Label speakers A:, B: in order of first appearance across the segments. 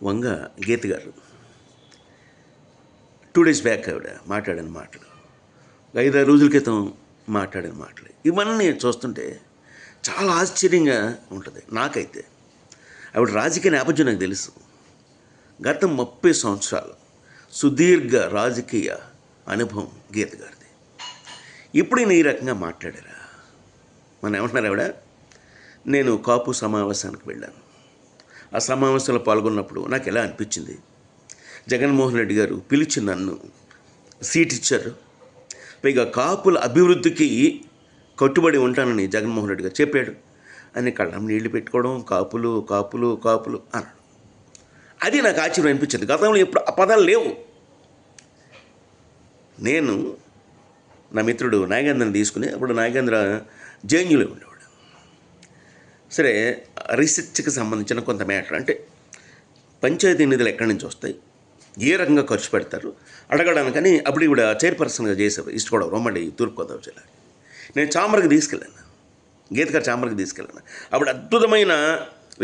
A: వంగ గీత గారు 2 days back ఆవిడ మాట్లాడిన మాటలు, 5-6 రోజుల క్రితం మాట్లాడిన మాటలు, ఇవన్నీ చూస్తుంటే చాలా ఆశ్చర్యంగా ఉంటుంది నాకైతే. ఆవిడ రాజకీయ నేపథ్యం నాకు తెలుసు. గత 30 సంవత్సరాలు సుదీర్ఘ రాజకీయ అనుభవం గీత గారిది. ఇప్పుడు ఈయన ఈ రకంగా మాట్లాడారా? మనం ఏమంటున్నారు ఆవిడ, నేను కాపు సమావేశానికి వెళ్ళాను. ఆ సమావేశంలో పాల్గొన్నప్పుడు నాకు ఎలా అనిపించింది, జగన్మోహన్ రెడ్డి గారు పిలిచి నన్ను సీట్ ఇచ్చారు, పైగా కాపుల అభివృద్ధికి కట్టుబడి ఉంటానని జగన్మోహన్ రెడ్డి గారు చెప్పాడు అని కళ్ళం నీళ్లు పెట్టుకోవడం, కాపులు కాపులు కాపులు అన్నాడు. అది నాకు ఆశ్చర్యం అనిపించింది. గతంలో ఎప్పుడు ఆ పదాలు లేవు. నేను నా మిత్రుడు నాగేంద్రని తీసుకుని, అప్పుడు నాగేంద్ర జేఎన్యూలో ఉండేవాడు. సరే, రీసెర్చ్కి సంబంధించిన కొంత మ్యాటర్, అంటే పంచాయతీ నిధులు ఎక్కడి నుంచి వస్తాయి, ఏ రకంగా ఖర్చు పెడతారు అడగడానికని అప్పుడు ఇవిడ చైర్పర్సన్గా చేసేవారు ఈస్ట్ గోదావరి, ఉమ్మడి తూర్పుగోదావరి జిల్లా. నేను చాంబర్కి తీసుకెళ్ళాను, గీత గారు చాంబర్కి తీసుకెళ్ళాను. అప్పుడు అద్భుతమైన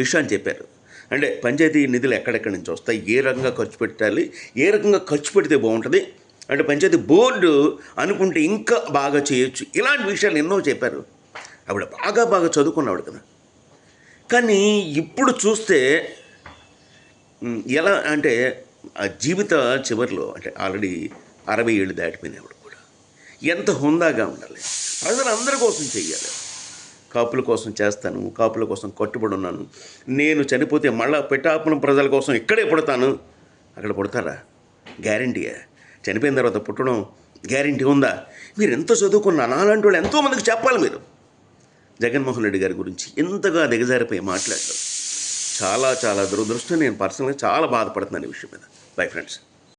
A: విషయాన్ని చెప్పారు. అంటే పంచాయతీ నిధులు ఎక్కడెక్కడి నుంచి వస్తాయి, ఏ రకంగా ఖర్చు పెట్టాలి, ఏ రకంగా ఖర్చు పెడితే బాగుంటుంది, అంటే పంచాయతీ బోర్డు అనుకుంటే ఇంకా బాగా చేయొచ్చు, ఇలాంటి విషయాలు ఎన్నో చెప్పారు. ఆవిడ బాగా చదువుకున్నాడు కదా. కానీ ఇప్పుడు చూస్తే ఎలా అంటే ఆ జీవిత చివరిలో, అంటే ఆల్రెడీ 60 ఏళ్ళు దాటిపోయినప్పుడు కూడా ఎంత హుందాగా ఉండాలి, ప్రజలందరి కోసం చెయ్యాలి. కాపుల కోసం చేస్తాను, కాపుల కోసం కట్టుబడి ఉన్నాను, నేను చనిపోతే మళ్ళా పెట్టాపురం ప్రజల కోసం ఇక్కడే పుడతాను. అక్కడ పుడతారా? గ్యారంటీయా? చనిపోయిన తర్వాత పుట్టడం గ్యారంటీ ఉందా? మీరు ఎంత చదువుకున్నా నాలాంటి వాళ్ళు ఎంతోమందికి చెప్పాలి. మీరు జగన్మోహన్ రెడ్డి గారి గురించి ఇంతగా దిగజారిపోయి మాట్లాడతారు. చాలా దురదృష్టం. నేను పర్సనల్గా చాలా బాధపడుతున్నాను ఈ విషయం మీద. Bye friends.